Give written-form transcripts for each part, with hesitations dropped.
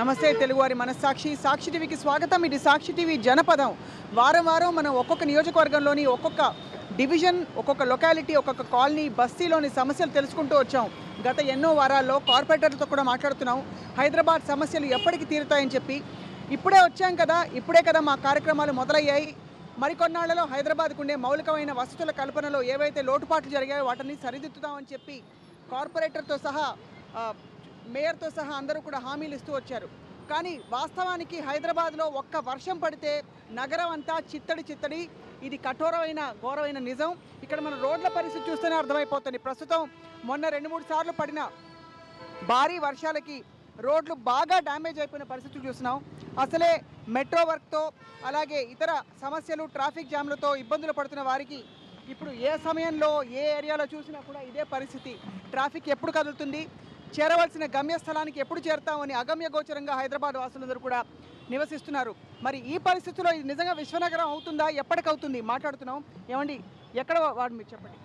నమస్తే తెలుగువారి మనస్సాక్షి సాక్షి టీవీకి స్వాగతం. ఇది సాక్షి టీవీ జనపదం. వారం వారం మనం ఒక్కొక్క నియోజకవర్గంలోని ఒక్కొక్క డివిజన్, ఒక్కొక్క లొకాలిటీ, ఒక్కొక్క కాలనీ, బస్తీలోని సమస్యలు తెలుసుకుంటూ వచ్చాం. గత ఎన్నో వారాల్లో కార్పొరేటర్లతో కూడా మాట్లాడుతున్నాం. హైదరాబాద్ సమస్యలు ఎప్పటికి తీరుతాయని చెప్పి ఇప్పుడే వచ్చాం కదా, ఇప్పుడే కదా మా కార్యక్రమాలు మొదలయ్యాయి. మరికొన్నాళ్లలో హైదరాబాద్కు ఉండే మౌలికమైన వసతుల కల్పనలో ఏవైతే లోటుపాట్లు జరిగాయో వాటిని సరిదిద్దుతామని చెప్పి కార్పొరేటర్తో సహా మేయర్తో సహా అందరూ కూడా హామీలు ఇస్తూ వచ్చారు. కానీ వాస్తవానికి హైదరాబాద్లో ఒక్క వర్షం పడితే నగరం అంతా చిత్తడి. ఇది కఠోరమైన ఘోరమైన నిజం. ఇక్కడ మన రోడ్ల పరిస్థితి చూస్తేనే అర్థమైపోతుంది. ప్రస్తుతం మొన్న 2-3 సార్లు పడిన భారీ వర్షాలకి రోడ్లు బాగా డ్యామేజ్ అయిపోయిన పరిస్థితులు చూస్తున్నాం. అసలే మెట్రో వర్క్తో అలాగే ఇతర సమస్యలు, ట్రాఫిక్ జామ్లతో ఇబ్బందులు పడుతున్న వారికి ఇప్పుడు ఏ సమయంలో ఏ ఏరియాలో చూసినా కూడా ఇదే పరిస్థితి. ట్రాఫిక్ ఎప్పుడు కదులుతుంది, చేరవలసిన గమ్యస్థలానికి ఎప్పుడు చేరుతామని అగమ్య గోచరంగా హైదరాబాద్ వాసులందరూ కూడా నివసిస్తున్నారు. మరి ఈ పరిస్థితుల్లో ఇది నిజంగా విశ్వనగరం అవుతుందా, ఎప్పటికవుతుంది మాట్లాడుతున్నాం. ఏమండి, ఎక్కడ వాడు మీరు చెప్పండి.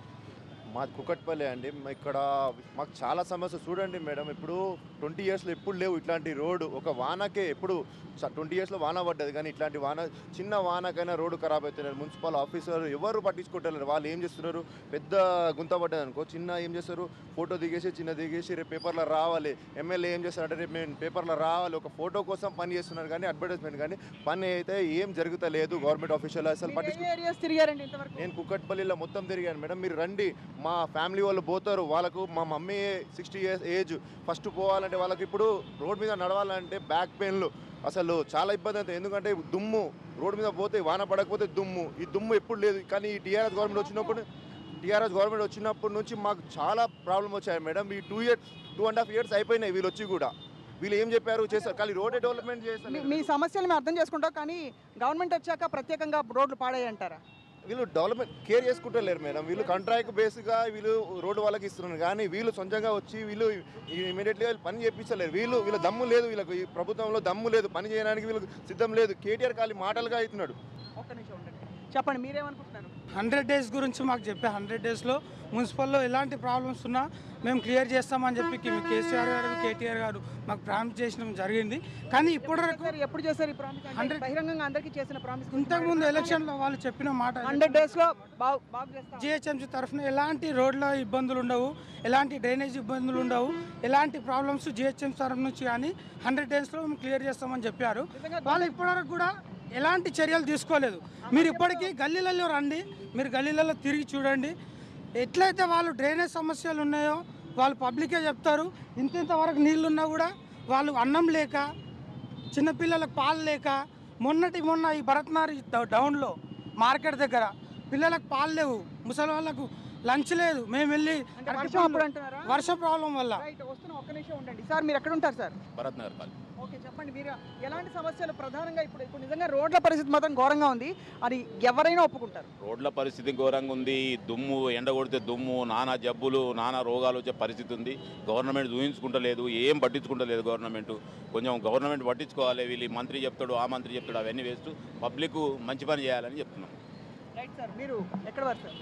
మాది కుకట్పల్లి అండి. ఇక్కడ మాకు చాలా సమస్య చూడండి మేడం. ఇప్పుడు 20 ఇయర్స్లో ఎప్పుడు లేవు ఇట్లాంటి రోడ్డు. ఒక వానకే ఎప్పుడు 20 ఇయర్స్లో వాన పడ్డది, కానీ ఇట్లాంటి వాన చిన్న వానకైనా రోడ్డు ఖరాబ్ అవుతున్నారు. మున్సిపల్ ఆఫీసర్ ఎవరు పట్టించుకుంటారు. వాళ్ళు ఏం చేస్తున్నారు, పెద్ద గుంత పడ్డది అనుకో, చిన్న ఏం చేస్తారు, ఫోటో దిగేసి చిన్న దిగేసి రేపు పేపర్లో రావాలి. ఎమ్మెల్యే ఏం చేస్తారంటే రేపు మేము పేపర్లో రావాలి, ఒక ఫోటో కోసం పని చేస్తున్నారు, కానీ అడ్వర్టైజ్మెంట్ కానీ పని అయితే ఏం జరుగుతలేదు. గవర్నమెంట్ ఆఫీషియల్ అసలు పట్టించుకుంటారు. నేను కుకట్పల్లిలో మొత్తం తిరిగాను మేడం. మీరు రండి, మా ఫ్యామిలీ వాళ్ళు పోతారు. వాళ్ళకు మా మమ్మీ 60 ఇయర్స్ ఏజ్, ఫస్ట్ పోవాలంటే వాళ్ళకి ఇప్పుడు రోడ్ మీద నడవాలంటే బ్యాక్ పెయిన్లు, అసలు చాలా ఇబ్బంది అవుతుంది. ఎందుకంటే దుమ్ము, రోడ్ మీద పోతే వాన పడకపోతే దుమ్ము, ఈ దుమ్ము ఎప్పుడు లేదు. కానీ ఈ టీఆర్ఎస్ గవర్నమెంట్ వచ్చినప్పటి నుంచి మాకు చాలా ప్రాబ్లం వచ్చాయి మేడం. ఈ 2.5 ఇయర్స్ అయిపోయినాయి వీళ్ళు వచ్చి కూడా. వీళ్ళు ఏం చెప్పారు చేస్తారు, కానీ రోడ్ డెవలప్మెంట్ చేస్తారు. మీ సమస్యలు మేము అర్థం చేసుకుంటాం, కానీ గవర్నమెంట్ వచ్చాక ప్రత్యేకంగా రోడ్లు పాడాయి అంటారా? వీళ్ళు డెవలప్మెంట్ కేర్ చేసుకుంటలేరు మేడం. వీళ్ళు కాంట్రాక్ట్ బేస్గా వీళ్ళు రోడ్డు వాళ్ళకి ఇస్తున్నారు, కానీ వీళ్ళు సొంతంగా వచ్చి వీళ్ళు ఇమీడియట్గా పని చేయించలేరు. వీళ్ళ దమ్ము లేదు, వీళ్ళకి ఈ ప్రభుత్వంలో దమ్ము లేదు, పని చేయడానికి వీళ్ళకి సిద్ధం లేదు. కేటీఆర్ ఖాళీ మాటలుగా అవుతున్నాడు. ఒక్క నిమిషం ఉండండి, చెప్పండి మీరేమనుకుంటున్నారు. 100 డేస్ గురించి మాకు చెప్పే 100 డేస్లో మున్సిపల్లో ఎలాంటి ప్రాబ్లమ్స్ ఉన్నా మేము క్లియర్ చేస్తామని చెప్పి కేసీఆర్ గారు, కేటీఆర్ గారు మాకు ప్రామిస్ చేయడం జరిగింది. కానీ ఇప్పటివరకు ఎప్పుడు చేశారు ఈ ప్రామిస్? బహిరంగంగా అందరికీ చేసిన ప్రామిస్. ఇంతకుముందు ఎలక్షన్లో వాళ్ళు చెప్పిన మాట 100 డేస్లో జిహెచ్ఎంసీ తరఫున ఎలాంటి రోడ్ల ఇబ్బందులు ఉండవు, ఎలాంటి డ్రైనేజ్ ఇబ్బందులు ఉండవు, ఎలాంటి ప్రాబ్లమ్స్ జిహెచ్ఎంసీ తరఫు నుంచి కానీ 100 డేస్లో మేము క్లియర్ చేస్తామని చెప్పారు. వాళ్ళు ఇప్పటివరకు కూడా ఎలాంటి చర్యలు తీసుకోలేదు. మీరు ఇప్పటికీ గల్లీలలో రండి, మీరు గల్లీలలో తిరిగి చూడండి. ఎట్లయితే వాళ్ళు డ్రైనేజ్ సమస్యలు ఉన్నాయో వాళ్ళు పబ్లికే చెప్తారు. ఇంతవరకు నీళ్ళున్నా కూడా వాళ్ళు అన్నం లేక, చిన్నపిల్లలకు పాలు లేక, మొన్న ఈ భరత్నారి డౌన్లో మార్కెట్ దగ్గర పిల్లలకు పాలు లేవు, ముసలి వాళ్ళకు లంచ్ లేదు. మేము వెళ్ళి వర్షం ప్రాబ్లం వల్ల ఒక్క నిమిషం ఉండండి సార్. మీరు ఎక్కడ ఉంటారు సార్? భరత్నగర్ కాలనీ. ఓకే, చెప్పండి మీరు ఎలాంటి సమస్యలు ప్రధానంగా ఇప్పుడు నిజంగా రోడ్ల పరిస్థితి మాత్రం ఘోరంగా ఉంది, అది ఎవరైనా ఒప్పుకుంటారు. రోడ్ల పరిస్థితి ఘోరంగా ఉంది. దుమ్ము, ఎండ కొడితే దుమ్ము, నానా జబ్బులు, నానా రోగాలు వచ్చే పరిస్థితి ఉంది. గవర్నమెంట్ ఊహించుకుంటలేదు, ఏం పట్టించుకుంటలేదు గవర్నమెంట్. కొంచెం గవర్నమెంట్ పట్టించుకోవాలి. వీళ్ళు మంత్రి చెప్తాడు, ఆ మంత్రి చెప్తాడు, అవన్నీ వేస్ట్. పబ్లిక్ మంచి పని చేయాలని చెప్తున్నాం. రైట్ సార్, మీరు ఎక్కడ వారు సార్?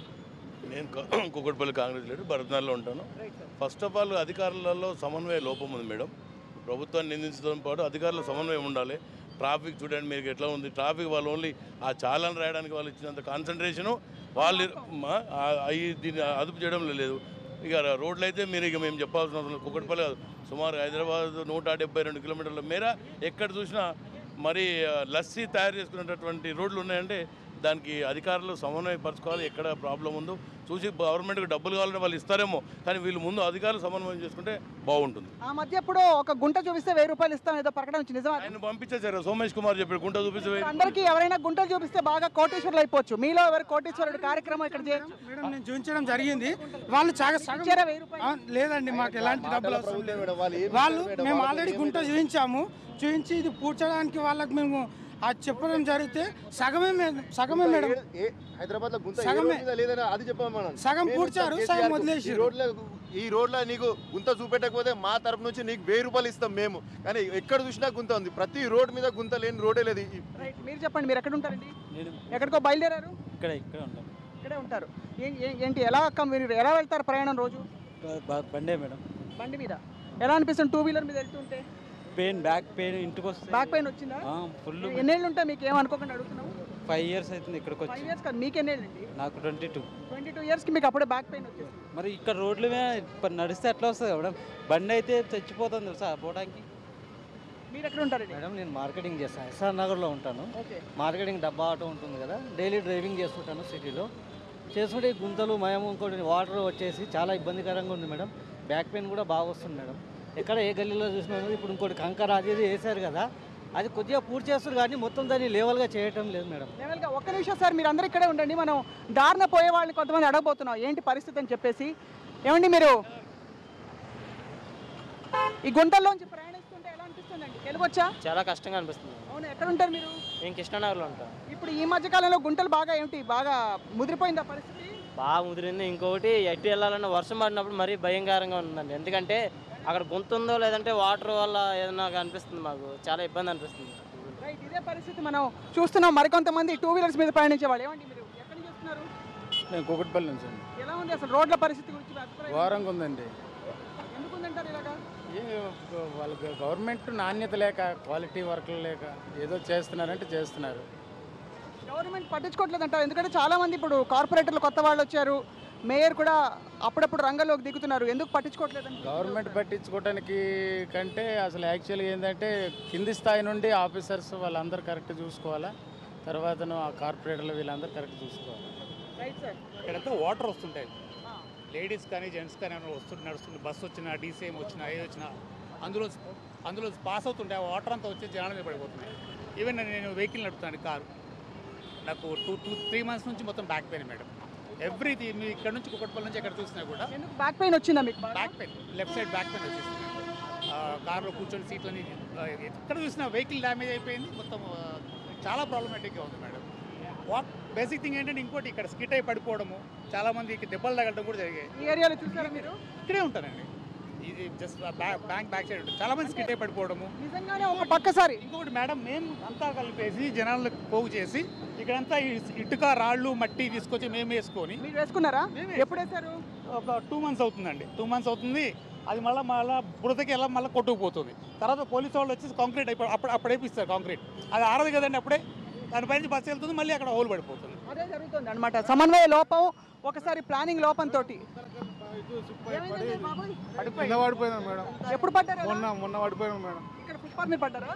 నేను కుకట్పల్లి కాంగ్రెస్ లీడర్, భరత్నగర్లో ఉంటాను. ఫస్ట్ ఆఫ్ ఆల్ అధికారులలో సమన్వయ లోపం ఉంది మేడం. ప్రభుత్వాన్ని నిందించడం పాటు అధికారుల సమన్వయం ఉండాలి. ట్రాఫిక్ చూడండి మీరు ఎట్లా ఉంది. ట్రాఫిక్ వాళ్ళు ఓన్లీ ఆ చాలాను రాయడానికి వాళ్ళు ఇచ్చినంత కాన్సన్ట్రేషను వాళ్ళు దీన్ని అదుపు చేయడం లేదు. ఇక రోడ్లు అయితే మీరు ఇక మేము చెప్పాల్సిన అవసరం. కుకట్పల్లి కాదు, సుమారు హైదరాబాద్ 172 కిలోమీటర్ల మేర ఎక్కడ చూసినా మరి లస్సీ తయారు చేసుకునేటటువంటి రోడ్లు ఉన్నాయంటే దానికి అధికారులు సమన్వయపరచుకోవాలి. ఎక్కడ ప్రాబ్లం ఉందో చూసి గవర్నమెంట్కి డబ్బులు కావాలని వాళ్ళు ఇస్తారేమో, కానీ వీళ్ళు ముందు అధికారులు సమన్వయం చేసుకుంటే బాగుంటుంది. ఆ మధ్య ఎప్పుడు ఒక గుంట చూపిస్తే 1000 రూపాయలు ఇస్తాం ఏదో ప్రకటన వచ్చింది, నిజమా? ఆయన పంపించేశారు, సోమేష్ కుమార్ చెప్పాడు గుంట చూపిస్తే. అందరికీ ఎవరైనా గుంటలు చూపిస్తే బాగా కోటేశ్వరులు అయిపోవచ్చు. మీలో ఎవరు కోటేశ్వరుడు కార్యక్రమం ఇక్కడ మేడం నేను చూపించడం జరిగింది. వాళ్ళు లేదండి, మాకు ఎలాంటి డబ్బులు అవసరం లేదు. వాళ్ళు మేము ఆల్రెడీ గుంట చూపించి ఇది పూడ్చడానికి వాళ్ళకి మేము అది చెప్పడం జరిగితే సగమే మేడం. హైదరాబాద్ లో సగం పూడ్చారు, సగం వదిలేసి. ఈ రోడ్లో నీకు గుంత చూపెట్టకపోతే మా తరపు నుంచి నీకు 1000 రూపాయలు ఇస్తాం మేము. కానీ ఎక్కడ చూసినా గుంత ఉంది, ప్రతి రోడ్ మీద గుంత లేని రోడే లేదు. మీరు చెప్పండి, మీరు ఎక్కడ ఉంటారండి? ఎక్కడికో బయలుదేరారు? ఇక్కడే ఉంటారు. ఏంటి ఎలా మీరు ఎలా వెళ్తారు ప్రయాణం రోజు? బండే మేడం. బండి మీద ఎలా అనిపిస్తుంది 2 వీలర్ మీద వెళ్తుంటే? పెయిన్, బ్యాక్ పెయిన్ ఇంటికి వస్తే బ్యాక్ పెయిన్ వచ్చిందా? ఫుల్. ఎన్నేళ్ళు ఉంటాయి మీకు? ఏమనుకోకుండా అడుగుతున్నావు. 5 years అవుతుంది ఇక్కడికి 5 వచ్చి. years కాదు, మీకు ఎన్నేళ్ళండి? నాకు 22. 22 yearsకి మీకు అప్పుడే బ్యాక్ పెయిన్ వచ్చేసింది. మరి ఇక్కడ రోడ్ల మీద నడిస్తే ఎట్లా వస్తుంది మేడం? బండి అయితే చచ్చిపోతుంది తెలుసా పోవడానికి. మీరు ఎక్కడ ఉంటారండి? మేడం నేను మార్కెటింగ్ చేస్తాను, ఎస్ఆర్ నగర్లో ఉంటాను. ఓకే. మార్కెటింగ్ డబ్బా ఆటో ఉంటుంది కదా, డైలీ డ్రైవింగ్ చేస్తుంటాను సిటీలో. చేస్తుంటే ఈ గుంతలు మయము ఇంకోటి వాటర్ వచ్చేసి చాలా ఇబ్బందికరంగా ఉంది మేడం. బ్యాక్ పెయిన్ కూడా బాగా వస్తుంది మేడం. ఎక్కడ ఏ గల్లీలో చూసినా ఇప్పుడు ఇంకోటి కంకర అది ఇది వేశారు కదా, అది కొద్దిగా పూర్తి చేస్తారు కానీ మొత్తం దాన్ని లేవల్గా చేయటం లేదు మేడం. లెవెల్గా ఒక్క నిమిషం సార్, మీరు అందరూ ఇక్కడే ఉండండి. మనం దారిన పోయే వాళ్ళని కొంతమంది అడగబోతున్నాం ఏంటి పరిస్థితి అని చెప్పేసి. ఏమండి మీరు ఈ గుంటల్లోంచి ప్రయాణిస్తుంటే ఎలా అనిపిస్తుందండి? తెలుగొచ్చా? చాలా కష్టంగా అనిపిస్తుంది. అవును, ఎక్కడ ఉంటారు మీరు? నేను కృష్ణానగర్లో ఉంటాను. ఇప్పుడు ఈ మధ్య కాలంలో గుంటలు బాగా ఏమిటి బాగా ముదిరిపోయిందా పరిస్థితి? బాగా ముదిరింది. ఇంకొకటి ఎటు వెళ్ళాలన్నా వర్షం పడినప్పుడు మరీ భయంకరంగా ఉందండి. ఎందుకంటే అక్కడ గుంత ఉందో లేదంటే వాటర్ వల్ల ఏదైనా అనిపిస్తుంది, మాకు చాలా ఇబ్బంది అనిపిస్తుంది. రైట్, ఇదే పరిస్థితి మనం చూస్తున్నాం. మరికొంతమంది 2 wheelers మీద ప్రయాణించే వాళ్ళు. ఏమండి మీరు ఎక్కడి నుంచి వస్తున్నారు? నేను కూకట్పల్లి నుంచి అండి. ఎలా ఉంది అసలు రోడ్ల పరిస్థితి గురించి మీ అభిప్రాయం? ఘోరంగా ఉందండి. ఎందుకు ఉందంటారు ఇలాగా? వాళ్ళకి గవర్నమెంట్ నాణ్యత లేక, క్వాలిటీ వర్క్లు లేక ఏదో చేస్తున్నారంటే చేస్తున్నారు. గవర్నమెంట్ పట్టించుకోవట్లేదు అంటారు. ఎందుకంటే చాలామంది ఇప్పుడు కార్పొరేటర్లు కొత్త వాళ్ళు వచ్చారు, మేయర్ కూడా అప్పుడప్పుడు రంగంలోకి దిగుతున్నారు. ఎందుకు పట్టించుకోవట్లేదు? గవర్నమెంట్ పట్టించుకోవడానికి కంటే అసలు యాక్చువల్గా ఏంటంటే కింది స్థాయి నుండి ఆఫీసర్స్ వాళ్ళందరూ కరెక్ట్ చూసుకోవాలా, తర్వాత ఆ కార్పొరేటర్లు వీళ్ళందరూ కరెక్ట్ చూసుకోవాలి. Right sir. ఇక్కడంతా వాటర్ వస్తుంటాయి, లేడీస్ కానీ జెంట్స్ కానీ నడుస్తుంది. బస్సు వచ్చినా, డీసీఎం వచ్చినా, ఏది వచ్చినా అందులో పాస్ అవుతుంటాయి. ఆ వాటర్ అంతా వచ్చి జనాల మీద పడిపోతున్నాయి. ఈవెన్ నేను వెహికల్ నడుపుతాను, కారు. నాకు 2-3 months నుంచి మొత్తం బ్యాక్ పెయిన్ మేడం. ఎవ్రీథింగ్. మీరు ఇక్కడ నుంచి కుకట్పల్లి నుంచి ఎక్కడ చూసినా కూడా ఎందుకు బ్యాక్ పెయిన్ వచ్చిందా మీకు? Back pain, left side back pain వచ్చేస్తుంది. కార్లో కూర్చొని సీట్లని ఎక్కడ చూసినా వెహికల్ డ్యామేజ్ అయిపోయింది మొత్తం. చాలా ప్రాబ్లమేటిక్గా ఉంది మేడం. బేసిక్ థింగ్ ఏంటంటే ఇంకోటి ఇక్కడ స్కిట్ అయి పడిపోవడము, చాలామందికి దెబ్బలు తగలడం కూడా జరిగాయి. ఈ ఏరియాలో చూసారా మీరు? ఇక్కడే ఉంటానండి. ఇది జస్ట్ బ్యాక్ సైడ్ ఉంటుంది. చాలామంది స్కిట్ అయి పడిపోవడము. నిజంగానే ఒక పక్కసారి. ఇంకొకటి మేడం, మేము అంతా కలిపేసి జనాలకు పోగు చేసి ఇక్కడంతా ఇటుక, రాళ్ళు, మట్టి తీసుకొచ్చి మేము వేసుకొని. మీరు వేసుకున్నారా? ఎప్పుడు వేశారు? ఒక 2 months అవుతుందండి. 2 months అవుతుంది. అది మళ్ళీ బురదకి ఎలా మళ్ళీ కొట్టుకుపోతుంది. తర్వాత పోలీసు వాళ్ళు వచ్చి కాంక్రీట్ అప్పుడు వేపిస్తారు కాంక్రీట్. అది ఆరదు కదండి అప్పుడే. దానిపైన బస్సు వెళ్తుంది, మళ్ళీ అక్కడ హోల్ పడిపోతుంది. అదే జరుగుతుంది అనమాట. సమన్వయ లోపం, ఒకసారి ప్లానింగ్ లోపంతో. పడిపోయినాం మేడం. ఎప్పుడు పడ్డారు? మొన్న పడిపోయినాం మేడం. ఇక్కడ ఫుట్పాత్ మీద పడ్డారా?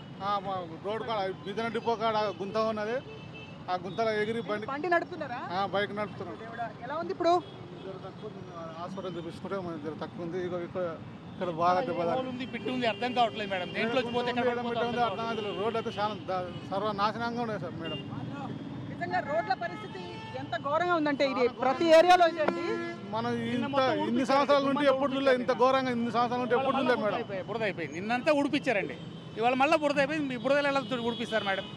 రోడ్ కాడ బిజన డిపో కాడ గుంత ఉన్నది. ఆ గుంతలో ఎగిరి బండి నడుపుతున్నారా? బైక్ నడుపుతున్నాం. ఎలా ఉంది ఇప్పుడు? హాస్పిటల్ చూపించుకుంటే మన తక్కువ ఉంది. ఇక్కడ బాగా ఉంది, పిట్టి ఉంది, అర్థం కావట్లేదు మేడం. దేంట్లో పోతే రోడ్లు అయితే చాలా సర్వనాశనంగా ఉన్నాయి సార్ మేడం. నిజంగా రోడ్ల పరిస్థితి ఎంత ఘోరంగా ఉందంటే ఇది ప్రతి ఏరియాలో ఇదండి. మనం ఇన్ని సంవత్సరాల నుండి ఎప్పుడు చూడలే ఇంత ఘోరంగా. ఇన్ని సంవత్సరాల నుండి ఎప్పుడు చూడలేదు మేడం. బురద అయిపోయింది. నిన్నంతా ఉడిపించారండి, ఇవాళ మళ్ళీ బురద అయిపోయింది. మీ బురదలు ఎలా ఉడిపిస్తారు మేడం?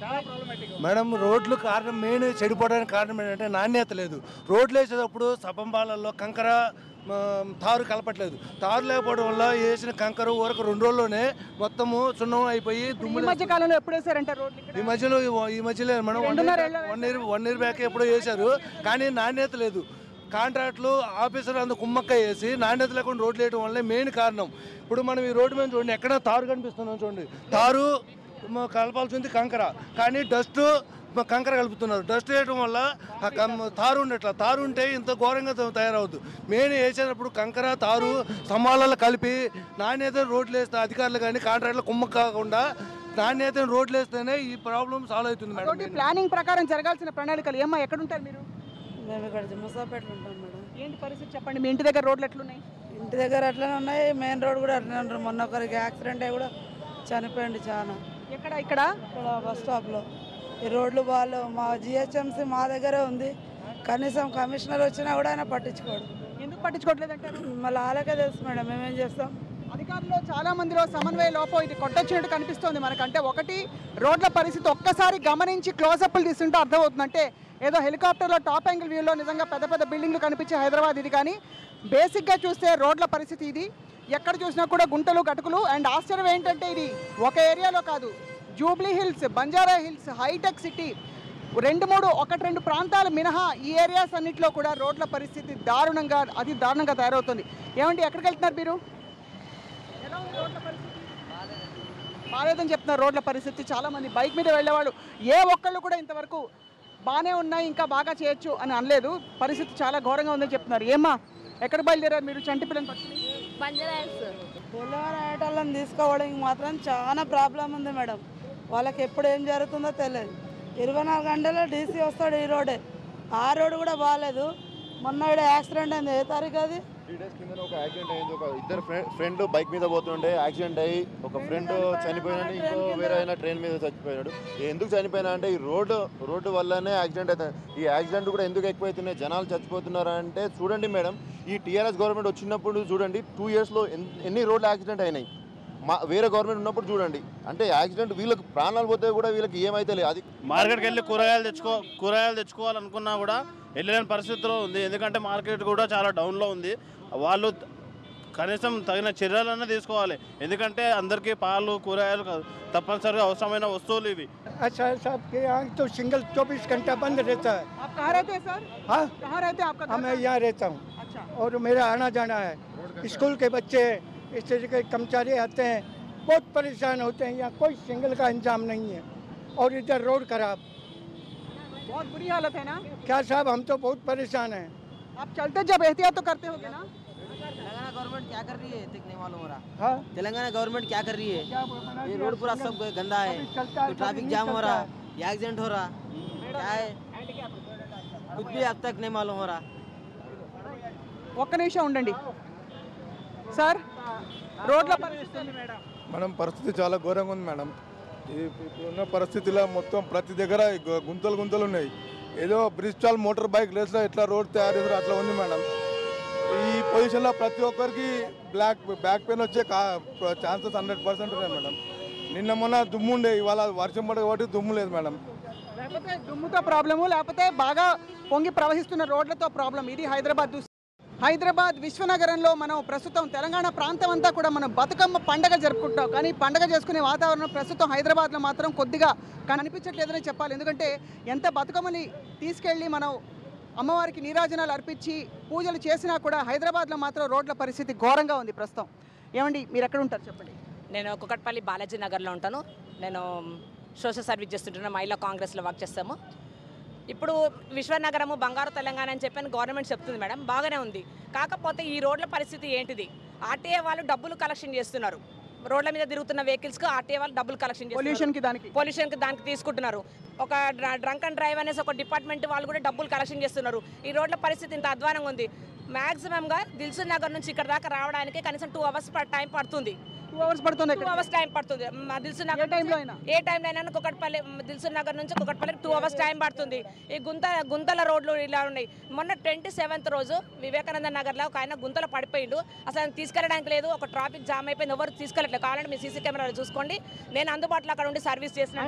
చాలా ప్రాబ్లమేటిక్ మేడం. రోడ్లు కారణం, మెయిన్ చెడిపోవడానికి కారణం ఏంటంటే నాణ్యత లేదు. రోడ్లు వేసేటప్పుడు సపంబాలలో కంకర, తారు కలపట్లేదు. తారు లేకపోవడం వల్ల వేసిన కంకర ఊరకు 2 రోజుల్లోనే మొత్తము సున్నం అయిపోయి ఈ మధ్య కాలంలో ఎప్పుడు వేసారంటే రోడ్లు? ఈ మధ్యలో మనం 1 year బ్యాక్ ఎప్పుడో వేశారు, కానీ నాణ్యత లేదు. కాంట్రాక్టులు ఆఫీసర్ అందు కుమ్మక్క వేసి నాణ్యత లేకుండా రోడ్లు వేయడం వల్లే మెయిన్ కారణం. ఇప్పుడు మనం ఈ రోడ్డు మీద చూడండి, ఎక్కడ తారు కనిపిస్తున్నాం చూడండి. తారు కలపాల్సింది కంకర, కానీ డస్ట్ కంకర కలుపుతున్నారు. డస్ట్ వేయడం వల్ల తారు ఉండట్లా. తారు ఉంటే ఇంత ఘోరంగా తయారవుద్దు. మెయిన్ వేసేటప్పుడు కంకర, తారు సమాలలో కలిపి నాణ్యత రోడ్లు వేస్తే అధికారులు కానీ కాంట్రాక్టులు కుమ్మక్క కాకుండా నాణ్యత రోడ్లు వేస్తేనే ఈ ప్రాబ్లం సాల్వ్ అవుతుంది మేడం. ప్లానింగ్ ప్రకారం జరగాల్సిన ప్రణాళికలు ఏమా? ఎక్కడ ఉంటారు మీరు? మేము ఇక్కడ ముసాపేటలో ఉంటాం మేడం. ఏంటి పరిస్థితి చెప్పండి. మీ ఇంటి దగ్గర రోడ్లు ఎట్లున్నాయి? ఇంటి దగ్గర అట్లనే ఉన్నాయి, మెయిన్ రోడ్ కూడా అట్లనే ఉంటారు. మొన్న ఒకరికి యాక్సిడెంట్ అయ్యి కూడా చనిపోయింది చాలా. ఇక్కడ ఇక్కడ బస్ స్టాప్లో. ఈ రోడ్లు వాళ్ళు మా జిహెచ్ఎంసీ మా దగ్గరే ఉంది. కనీసం కమిషనర్ వచ్చినా కూడా ఆయన పట్టించుకోడు. ఎందుకు పట్టించుకోవట్లేదు అంటారు? మళ్ళీ వాళ్ళకే తెలుసు మేడం, మేమేం చేస్తాం. అధికారులు చాలా మందిలో సమన్వయ లోపం ఇది కొట్టొచ్చినట్టు కనిపిస్తోంది మనకంటే. ఒకటి, రోడ్ల పరిస్థితి ఒక్కసారి గమనించి క్లోజప్లు తీసుకుంటే అర్థమవుతుంది. అంటే ఏదో హెలికాప్టర్లో టాప్ యాంగిల్ వ్యూలో నిజంగా పెద్ద పెద్ద బిల్డింగ్లు కనిపించే హైదరాబాద్ ఇది, కానీ బేసిక్గా చూస్తే రోడ్ల పరిస్థితి ఇది. ఎక్కడ చూసినా కూడా గుంటలు, గటుకులు. అండ్ ఆశ్చర్యం ఏంటంటే ఇది ఒక ఏరియాలో కాదు, జూబ్లీ హిల్స్, బంజారా హిల్స్, హైటెక్ సిటీ, 1-2 ప్రాంతాలు మినహా ఈ ఏరియాస్ అన్నింటిలో కూడా రోడ్ల పరిస్థితి దారుణంగా తయారవుతుంది. ఏమంటే ఎక్కడికి వెళ్తున్నారు మీరు? ఎలా ఉంది రోడ్ల పరిస్థితి? బాలేదని చెప్తున్నారు రోడ్ల పరిస్థితి. చాలామంది బైక్ మీద వెళ్ళేవాళ్ళు ఏ ఒక్కళ్ళు కూడా ఇంతవరకు బాగానే ఉన్నాయి, ఇంకా బాగా చేయొచ్చు అని అనలేదు. పరిస్థితి చాలా ఘోరంగా ఉందని చెప్తున్నారు. ఏమ్మా, ఎక్కడ బయలుదేరారు మీరు? చంటి పిల్లలు తెలంగాణ తీసుకోవడానికి మాత్రం చాలా ప్రాబ్లం ఉంది మేడం. వాళ్ళకి ఎప్పుడు ఏం జరుగుతుందో తెలియదు. 24 గంటల్లో డీసీ వస్తాడు ఈ రోడ్డే. ఆ రోడ్డు కూడా బాగాలేదు. మొన్న యాక్సిడెంట్ అయింది. ఏ తారీఖు అది? 3 days కింద ఒక యాక్సిడెంట్ అయింది. ఒక ఇద్దరు ఫ్రెండ్ బైక్ మీద పోతుండే యాక్సిడెంట్ అయ్యి ఒక ఫ్రెండ్ చనిపోయినాడు, ఇంకో వేరే అయినా ట్రైన్ మీద చచ్చిపోయాడు. ఎందుకు చనిపోయినా అంటే ఈ రోడ్డు వల్లనే యాక్సిడెంట్ అవుతుంది. ఈ యాక్సిడెంట్ కూడా ఎందుకు ఎక్కువైతున్నాయి, జనాలు చచ్చిపోతున్నారు అంటే చూడండి మేడం, ఈ టీఆర్ఎస్ గవర్నమెంట్ వచ్చినప్పుడు చూడండి 2 yearsలో ఎన్ని రోడ్లు యాక్సిడెంట్ అయినాయి. వేరే గవర్నమెంట్ ఉన్నప్పుడు చూడండి, అంటే యాక్సిడెంట్ వీళ్ళకి ప్రాణాలు పోతే కూడా వీళ్ళకి ఏమైతే లేదు. అది మార్కెట్కి వెళ్ళి కూరగాయలు తెచ్చుకోవాలనుకున్నా కూడా వెళ్ళలేని పరిస్థితిలో ఉంది. ఎందుకంటే మార్కెట్ కూడా చాలా డౌన్లో ఉంది. వాళ్ళు కనీసం తగిన చర్యలన్నా తీసుకోవాలి. ఎందుకంటే అందరికీ పాలు కూరగాయలు తప్పనిసరిగా అవసరమైన వస్తువులు ఇవి. अच्छा साहब के यहाँ तो सिंगल 24 घंटा बंद रहता है। आप कहाँ रहते हैं सर? हाँ, कहाँ रहते हैं? आपका मैं यहाँ रहता हूँ। अच्छा, और मेरा आना जाना है, स्कूल के बच्चे इस तरह के कर्मचारी आते हैं, बहुत परेशान होते हैं। यहाँ कोई सिंगल का इंतजाम नहीं है और इधर रोड खराब। बहुत बुरी हालत है ना? क्या साहब, हम तो बहुत परेशान हैं। आप चलते जब एहतियात तो करते होगे ना? तेलंगाना गवर्नमेंट क्या कर रही है तक नहीं मालूम हो रहा। हाँ, तेलंगाना गवर्नमेंट क्या कर रही है? ये रोड पूरा सब गंदा है, तो ट्रैफिक जाम हो रहा, ये एक्सीडेंट हो रहा, क्या है कुछ भी अब तक नहीं मालूम हो रहा। ఒక్క నిమిషం ఉండండి సార్. రోడ్ల పరిస్థితి మేడం పరిస్థితి చాలా ఘోరంగా ఉంది మేడం. ఇప్పుడున్న పరిస్థితిలో మొత్తం ప్రతి దగ్గర గుంతలు ఉన్నాయి. ఏదో బ్రిస్టాల్ మోటార్ బైక్ రేస్లో ఎట్లా రోడ్ తయారు చేశారో అట్లా ఉంది మేడం. ఈ పొజిషన్లో ప్రతి ఒక్కరికి బ్యాక్ పెయిన్ వచ్చే ఛాన్సెస్ 100% ఉన్నాయి మేడం. నిన్న మొన్న దుమ్ము ఉండే, ఇవాళ వర్షం పడే కాబట్టి దుమ్ము లేదు మేడం. లేకపోతే దుమ్ముతో ప్రాబ్లము, లేకపోతే బాగా పొంగి ప్రవహిస్తున్న రోడ్లతో ప్రాబ్లం. ఇది హైదరాబాద్ విశ్వనగరంలో మనం ప్రస్తుతం తెలంగాణ ప్రాంతం అంతా కూడా మనం బతుకమ్మ పండగ జరుపుకుంటాం. కానీ పండగ చేసుకునే వాతావరణం ప్రస్తుతం హైదరాబాద్లో మాత్రం కొద్దిగా కనిపించట్లేదని చెప్పాలి. ఎందుకంటే ఎంత బతుకమ్మని తీసుకెళ్ళి మనం అమ్మవారికి నీరాజనాలు అర్పించి పూజలు చేసినా కూడా హైదరాబాద్లో మాత్రం రోడ్ల పరిస్థితి ఘోరంగా ఉంది ప్రస్తుతం. ఏమండి, మీరు ఎక్కడ ఉంటారు చెప్పండి? నేను కుకట్పల్లి బాలాజీ నగర్లో ఉంటాను. నేను సోషల్ సర్వీస్ చేస్తుంటాను. మహిళా కాంగ్రెస్లో వర్క్ చేస్తాము. ఇప్పుడు విశ్వనగరము బంగారు తెలంగాణ అని చెప్పని గవర్నమెంట్ చెప్తుంది మేడం, బాగానే ఉంది. కాకపోతే ఈ రోడ్ల పరిస్థితి ఏంటిది? ఆర్టీఏ వాళ్ళు డబ్బులు కలెక్షన్ చేస్తున్నారు. రోడ్ల మీద తిరుగుతున్న వెహికల్స్కి ఆర్టీఏ వాళ్ళు డబ్బులు కలెక్షన్ చేస్తున్నారు. పొల్యూషన్కి దానికి తీసుకుంటున్నారు. ఒక డ్రంక్ అండ్ డ్రైవ్ అనేసి ఒక డిపార్ట్మెంట్ వాళ్ళు కూడా డబ్బులు కలెక్షన్ చేస్తున్నారు. ఈ రోడ్ల పరిస్థితి ఇంత అధ్వానంగా ఉంది. మ్యాక్సిమంగా దిల్సుఖ్ నగర్ నుంచి ఇక్కడ దాకా రావడానికి కనీసం 2 hours టైం పడుతుంది. 2 hours పడుతుంది. 2 hours టైం పడుతుంది. దిల్సుఖ్ నగర్ ఏ టైంలో అయినా కుకట్పల్లి దిల్సుఖ్ నగర్ నుంచి కుకట్పల్లికి 2 hours టైం పడుతుంది. ఈ గుంతల రోడ్లు ఇలా ఉన్నాయి. మొన్న 27th రోజు వివేకానంద నగర్లో ఒక ఆయన గుంతలో పడిపోయిండు. అసలు తీసుకెళ్ళడానికి లేదు, ఒక ట్రాఫిక్ జామ్ అయిపోయింది, ఎవరు తీసుకెళ్ళట్లేదు. కావాలంటే మీ సీసీ కెమెరాలు చూసుకోండి. నేను అందుబాటులో అక్కడ ఉండి సర్వీస్ చేసిన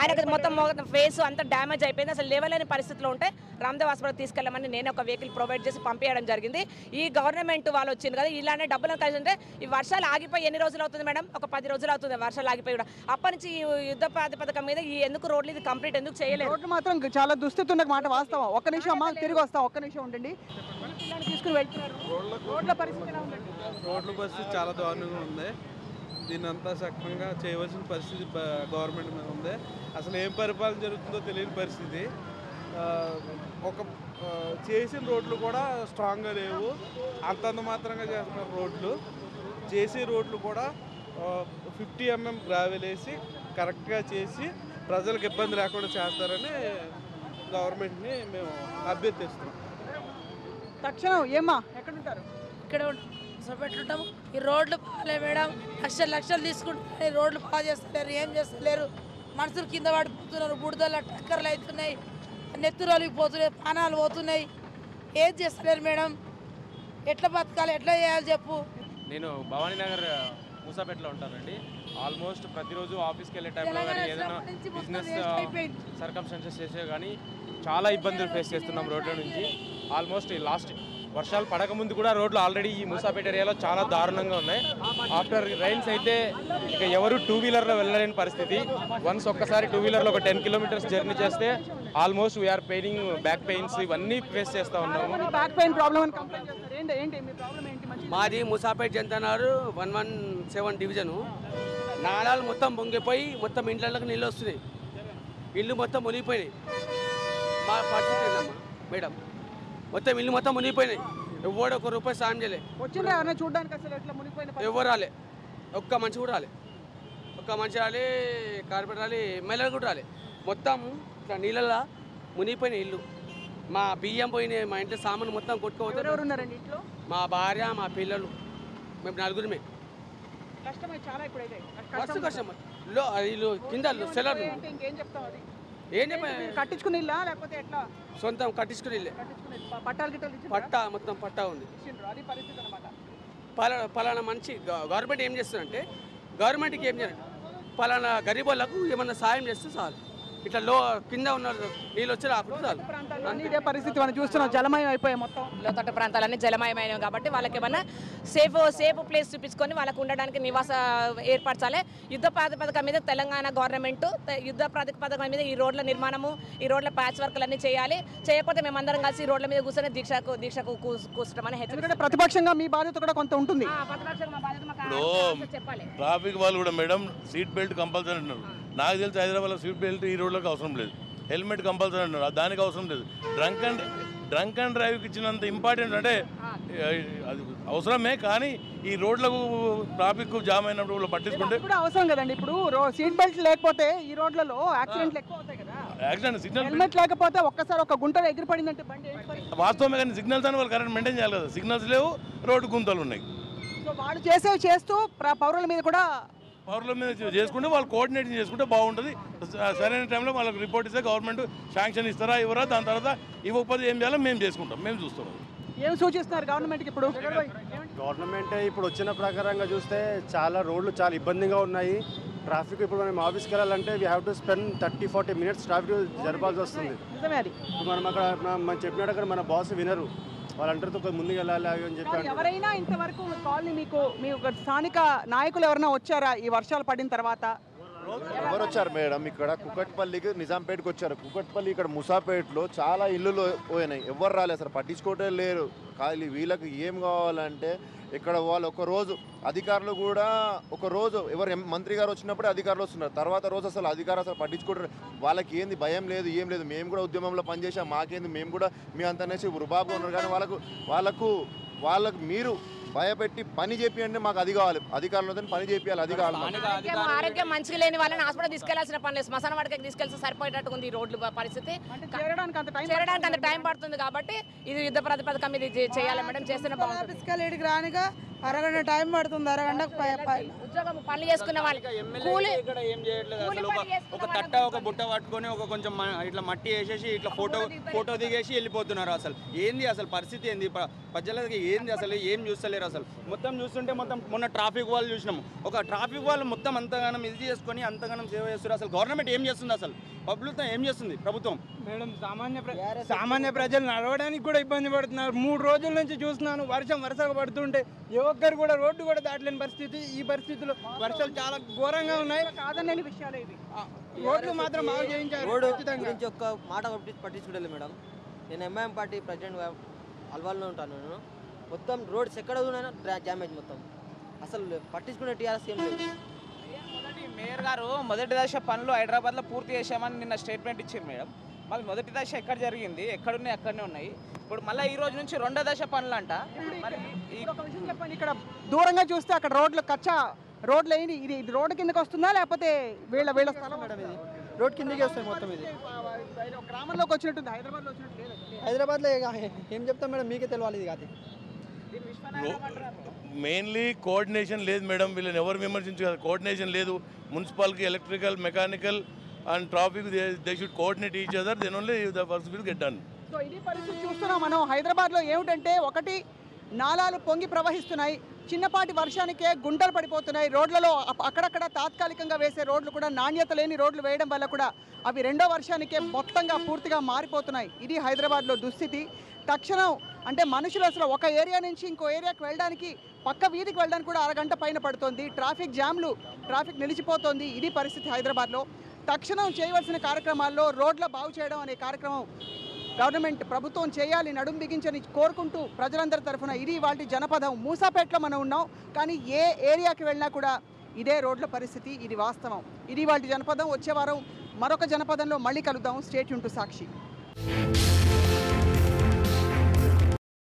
ఆయనకు మొత్తం ఫేస్ అంతా డ్యామేజ్ అయిపోయింది. అసలు లేవలేని పరిస్థితిలో ఉంటే రామ్దేవ్ హాస్పిటల్ తీసుకెళ్ళమని నేను ఒక వెహికల్ ప్రొవైడ్ చేసి పంపించడం జరిగింది. ఈ గవర్నమెంట్ వాళ్ళు వచ్చింది కదా, ఇలానే డబ్బులను కలిసి ఉంటే ఈ వర్షాలు ఆగిపోయి ఎన్ని రోజులు అవుతుంది మేడం? ఒక 10 రోజులు అవుతుంది వర్షాలు ఆగిపోయి కూడా. అప్పటి నుంచి ఈ యుద్ధ ప్రాతిపదిక మీద ఈ ఎందుకు రోడ్లు ఇది కంప్లీట్ ఎందుకు చేయలేదు? రోడ్లు మాత్రం చాలా దుస్థితి ఉన్న మాట వాస్తవం. ఒక్క నిమిషం అమ్మా, తిరిగి వస్తాం. ఒక్క నిమిషం ఉండండి. తీసుకుని వెళ్తున్నారు. రోడ్ల పరిస్థితి ఎలా ఉందండి? రోడ్ల పరిస్థితి చాలా దారుణంగా ఉంది. దీన్ని అంతా సక్రమంగా చేయవలసిన పరిస్థితి గవర్నమెంట్ మీద ఉంది. అసలు ఏం పరిపాలన జరుగుతుందో తెలియని పరిస్థితి. ఒక చేసిన రోడ్లు కూడా స్ట్రాంగ్గా లేవు, అంతంత మాత్రంగా చేస్తున్నారు రోడ్లు. చేసే రోడ్లు కూడా 50 mm గ్రావెల్ వేసి కరెక్ట్గా చేసి ప్రజలకు ఇబ్బంది లేకుండా చేస్తారని గవర్నమెంట్ని మేము అభ్యర్థిస్తున్నాం. తక్షణం ఏమ్మా, ఎక్కడుంటారు? ఇక్కడ పెట్టుంటాము. ఈ రోడ్లు బాగాలే మేడం, లక్షలు తీసుకుంటున్నారు. రోడ్లు బాగా చేస్తలేరు, ఏం చేస్తలేరు. మనుషులు కింద పడిపోతున్నారు, బుడదల టక్కర్లు అవుతున్నాయి, నెత్తురోలికి పోతున్నాయి, ప్రాణాలు పోతున్నాయి. ఏం చేస్తలేరు మేడం. ఎట్లా బతకాలి, ఎట్లా చేయాలి చెప్పు. నేను భవానీ నగర్ మూసాపేటలో ఉంటానండి. ఆల్మోస్ట్ ప్రతిరోజు ఆఫీస్కి వెళ్ళే టైంలో కానీ ఏదైనా బిజినెస్ సర్కమ్స్టాన్సెస్ చేసే కానీ చాలా ఇబ్బందులు ఫేస్ చేస్తున్నాం రోడ్ల నుంచి. ఆల్మోస్ట్ లాస్ట్ వర్షాలు పడకముందు కూడా రోడ్లు ఆల్రెడీ ఈ మూసాపేట ఏరియాలో చాలా దారుణంగా ఉన్నాయి. ఆఫ్టర్ రైన్స్ అయితే ఇక ఎవరు 2 వీలర్లో వెళ్ళలేని పరిస్థితి. వన్స్ ఒక్కసారి 2 వీలర్లో ఒక 10 kilometers జర్నీ చేస్తే almost we are paining back pains ఇవన్నీ ఫేస్ చేస్తూ ఉన్నాము. బ్యాక్ పెయిన్ ప్రాబ్లం అని కంప్లైంట్ చేస్తారు. ఏంటి మీ ప్రాబ్లం ఏంటి? మాది ముసాపేట్ జనతానగర్ 117 డివిజను. నాళాలు మొత్తం పొంగిపోయి మొత్తం ఇంట్లోకి నీళ్ళు వస్తున్నాయి, ఇల్లు మొత్తం మునిగిపోయినాయి. మా పరిస్థితి ఏందమ్మా మేడం, మొత్తం ఇల్లు మొత్తం మునిగిపోయినాయి. ఎవరు ₹1 సాయం చేయలే. వచ్చిందా ఎవరైనా చూడడానికి? అసలు ఎట్లా మునిగిపోయిన ఎవరు రాలే, ఒక్క మనిషి కూడా రాలే. ఒక్క మనిషి రాలే, కార్పొరేట్ రాలే, ఎమ్మెల్యేలు కూడా రాలే. మొత్తం ఇట్లా నీళ్ళల్లో మునిగిపోయిన ఇల్లు. మా బియ్యం పోయినాయి, మా ఇంట్లో సామాన్ మొత్తం ఎవరెవరు ఉన్నారండి ఇంట్లో? మా భార్య, మా పిల్లలు, మేము నలుగురిమే. కష్టమే చాలా ఇప్పుడైతే. మస్తు కష్టం. ఇల్లు కింద సెలర్. అంటే ఇంకేం చెప్తాం? అది ఏం చెప్ప కట్టించుకుని ఇల్లా లేకపోతే ఎట్లా? సొంతం కట్టించుకుని ఇల్లే. పట్టాలు గిట్టాలు పట్టా మొత్తం పట్టా ఉంది. అది పరిస్థితి అన్నమాట. పలానా మంచి గవర్నమెంట్ ఏం చేస్తుందంటే, గవర్నమెంట్కి ఏం చేయాలి, పలానా గరీబ్ వాళ్ళకు ఏమన్నా సాయం చేస్తే చాలు. ఇట్లా కింద ఉన్న నీళ్ళు వచ్చి రాకుండా చాలు. ఇదే పరిస్థితి మనం చూస్తున్నాం, జలమయం అయిపోయాయి మొత్తం. లోతట్టు ప్రాంతాలన్నీ జలమయమైనవి కాబట్టి వాళ్ళకి ఏమన్నా సేఫ్ ప్లేస్ చూపించుకొని వాళ్ళకు ఉండడానికి నివాస ఏర్పరచాలి. యుద్ధ ప్రాతిపదిక మీద తెలంగాణ గవర్నమెంట్ యుద్ధ ప్రాతిపదిక మీద ఈ రోడ్ల నిర్మాణము, ఈ రోడ్ల ప్యాచ్ వర్క్లన్నీ చేయాలి. చేయకపోతే మేమందరం కలిసి ఈ రోడ్ల మీద కూర్చొని దీక్షకు కూర్చోమని హెచ్చరిక. ప్రతిపక్షంగా మీ బాధ్యత కూడా కొంత ఉంటుంది. ఇప్పుడు ట్రాఫిక్ వాళ్ళు కూడా మేడం సీట్ బెల్ట్ కంపల్సరీ అంటున్నారు. నాకు తెలిసి హైదరాబాద్లో సీట్ బెల్ట్ ఈ రోడ్లకు అవసరం లేదు, హెల్మెట్ కంపల్సరీ అంటున్నారు, దానికి అవసరం లేదు. డ్రంక్ అండ్ డ్రైవ్కి ఇచ్చినంత ఇంపార్టెంట్ అంటే అది అవసరమే, కానీ ఈ రోడ్లకు ట్రాఫిక్ జామ్ అయినప్పుడు పట్టించుకుంటే కూడా అవసరం కదండి. ఇప్పుడు సీట్ బెల్ట్ లేకపోతే ఈ రోడ్లలో యాక్సిడెంట్లు ఎక్కువ అవుతాయి కదా. యాక్సిడెంట్ సిగ్నల్ హెల్మెట్ లేకపోతే ఒక్కసారి ఒక గుంటలో ఎగిరిపడిందంటే బండి వాస్తవమే, కానీ సిగ్నల్స్ అని వాళ్ళు కరెక్ట్ మెయింటైన్ చేయాలి కదా. సిగ్నల్స్ లేవు, రోడ్డు గుంతలు ఉన్నాయి. సో వాళ్ళు చేసేవి చేస్తూ పౌరుల మీద కూడా చేసుకుంటే వాళ్ళు కోఆర్డినేట్ చేసుకుంటే బాగుంటుంది. సరైన టైంలో వాళ్ళకి రిపోర్ట్ ఇస్తే గవర్నమెంట్ శాంక్షన్ ఇస్తారా ఇవ్వరా, దాని తర్వాత ఇవ్వకపోతే ఏం చేయాలో మేము చేసుకుంటాం, మేము చూస్తాం. ఏం సూచిస్తున్నారు గవర్నమెంట్కి ఇప్పుడు? గవర్నమెంట్ ఇప్పుడు వచ్చిన ప్రకారంగా చూస్తే చాలా రోడ్లు చాలా ఇబ్బందిగా ఉన్నాయి. ట్రాఫిక్ ఇప్పుడు మనం ఆఫీస్కి వెళ్ళాలంటే we have to spend 30-40 minutes traffic జరపాల్సి వస్తుంది. ఇప్పుడు మనం అక్కడ మనం చెప్పినట్టు అక్కడ మన బాస్ వినరు, వాళ్ళందరితో ముందుకు వెళ్ళాలి అని చెప్పి. ఎవరైనా ఇంతవరకు కాలనీ మీ స్థానిక నాయకులు ఎవరైనా వచ్చారా ఈ వర్షాలు పడిన తర్వాత? ఎవరు వచ్చారు మేడం? ఇక్కడ కుకట్పల్లికి నిజాంపేటకి వచ్చారు. కుకట్పల్లి ఇక్కడ ముసాపేటలో చాలా ఇల్లులు పోయినాయి, ఎవరు రాలేదు, అసలు పట్టించుకోవటం లేరు. ఖాళీ వీళ్ళకి ఏం కావాలంటే ఇక్కడ వాళ్ళు ఒకరోజు అధికారులు కూడా ఒకరోజు ఎవరు మంత్రి గారు వచ్చినప్పుడే అధికారులు వస్తున్నారు, తర్వాత రోజు అసలు అధికారులు అసలు పట్టించుకుంటారు. వాళ్ళకి ఏంది భయం లేదు, ఏం లేదు. మేము కూడా ఉద్యమంలో పనిచేసాం, మాకేంది, మేము కూడా మీ అంతనేసి రుబాబుగా ఉన్నారు. కానీ వాళ్ళకు మీరు భయపెట్టి పని చేపియండి, మాకు అది కావాలి, అధికారులతో పని చేపియాలి, అది కావాలి. ఆరోగ్యం మంచిగా లేని వాళ్ళని హాస్పిటల్ తీసుకెళ్లాల్సిన పని లేదు, శ్మశాన వాటికి తీసుకెళ్తే సరిపోయేటట్టు ఉంది ఈ రోడ్లు పరిస్థితి. చేరడానికి అంత టైం పడుతుంది కాబట్టి ఇది యుద్ధ ప్రాతిపదిక మీద చేయాలి మేడం. చేస్తున్న బాగుంటుంది. రానిగా అరగంట టైం పడుతుంది, అరగంటకు ఉద్యోగం పనులు చేసుకునే వాళ్ళకి ఇక్కడ ఏం చేయట్లేదు అసలు. ఒక తట్ట ఒక బుట్ట పట్టుకొని ఒక కొంచెం ఇట్లా మట్టి వేసేసి ఇట్లా ఫోటో దిగేసి వెళ్ళిపోతున్నారు. అసలు ఏంది అసలు పరిస్థితి ఏంది? ప్రజలకి ఏంది అసలు, ఏం చూస్తలేరు అసలు. మొత్తం చూస్తుంటే మొత్తం మొన్న ట్రాఫిక్ వాళ్ళు చూసినాము, ఒక ట్రాఫిక్ వాళ్ళు మొత్తం అంతగానం ఇది చేసుకొని అంతగానం సేవ చేస్తారు. అసలు గవర్నమెంట్ ఏం చేస్తుంది? అసలు పబ్లిక్ ఏం చేస్తుంది ప్రభుత్వం? మేడం సామాన్య ప్రజలు నడవడానికి కూడా ఇబ్బంది పడుతున్నారు. 3 రోజుల నుంచి చూస్తున్నాను, వరుసగా పడుతుంటే ఏ ఒక్కరు కూడా రోడ్డు కూడా దాటలేని పరిస్థితి. ఈ పరిస్థితిలో వర్షాలు చాలా ఘోరంగా ఉన్నాయి. కాదనే విషయాలు ఇవి. రోడ్లు మాత్రం బాగా చేయించారు. రోడ్డు గురించి ఒక్క మాట పట్టించుకోలేదు మేడం. నేను ఎంఐఎం పార్టీ ప్రెసిడెంట్ అల్వాల్లో ఉంటాను. నేను మొత్తం రోడ్స్ ఎక్కడ డ్యామేజ్ మొత్తం అసలు పట్టించుకునే టీఆర్ఎస్ ఏం లేదు. మేయర్ గారు మొదటి దశ పనులు హైదరాబాద్లో పూర్తి చేశామని నిన్న స్టేట్మెంట్ ఇచ్చారు మేడం. మళ్ళీ మొదటి దశ ఎక్కడ జరిగింది, ఎక్కడున్నాయి అక్కడనే ఉన్నాయి. ఇప్పుడు మళ్ళీ ఈ రోజు నుంచి 2వ దశ పనులు అంట. చెప్పండి, ఇక్కడ దూరంగా చూస్తే అక్కడ రోడ్లు కచ్చా రోడ్లు అయింది. ఇది రోడ్డు కిందకి వస్తుందా లేకపోతే వీళ్ళ స్థలం? మేడం ఇది రోడ్ కిందకి వస్తాయి మొత్తం. ఇది గ్రామంలోకి వచ్చినట్టుంది, హైదరాబాద్లో వచ్చినట్టు లేదు. హైదరాబాద్లో ఏం చెప్తాం మేడం, మీకే తెలియాలి ఇది కాదు. మెయిన్లీ కోఆర్డినేషన్ లేదు మేడం. వీళ్ళని ఎవరు విమర్శించారు? కోఆర్డినేషన్ లేదు. Municipality, electrical, mechanical and traffic they should coordinate each other, then only the works will get done. So ఇది పరిస్థితి చూస్తున్నాం మనం హైదరాబాద్లో. ఏమిటంటే ఒకటి, నాలాలు పొంగి ప్రవహిస్తున్నాయి, చిన్నపాటి వర్షానికే గుంటలు పడిపోతున్నాయి. రోడ్లలో అక్కడక్కడ తాత్కాలికంగా వేసే రోడ్లు కూడా నాణ్యత లేని రోడ్లు వేయడం వల్ల కూడా అవి 2వ వర్షానికే మొత్తంగా పూర్తిగా మారిపోతున్నాయి. ఇది హైదరాబాద్లో దుస్థితి. తక్షణం అంటే మనుషులు అసలు ఒక ఏరియా నుంచి ఇంకో ఏరియాకి వెళ్ళడానికి, పక్క వీధికి వెళ్ళడానికి కూడా అరగంట పైన పడుతుంది. ట్రాఫిక్ నిలిచిపోతుంది. ఇది పరిస్థితి హైదరాబాద్లో. తక్షణం చేయవలసిన కార్యక్రమాల్లో రోడ్ల బాగు చేయడం అనే కార్యక్రమం గవర్నమెంట్ ప్రభుత్వం చేయాలి, నడుం బిగించని కోరుకుంటూ ప్రజలందరి తరఫున ఇది వాటి జనపదం. మూసాపేటలో మనం ఉన్నాం, కానీ ఏ ఏరియాకి వెళ్ళినా కూడా ఇదే రోడ్ల పరిస్థితి, ఇది వాస్తవం. ఇది వాటి జనపదం. వచ్చే వారం మరొక జనపదంలో మళ్ళీ కలుద్దాం. Stay tune to Sakshi.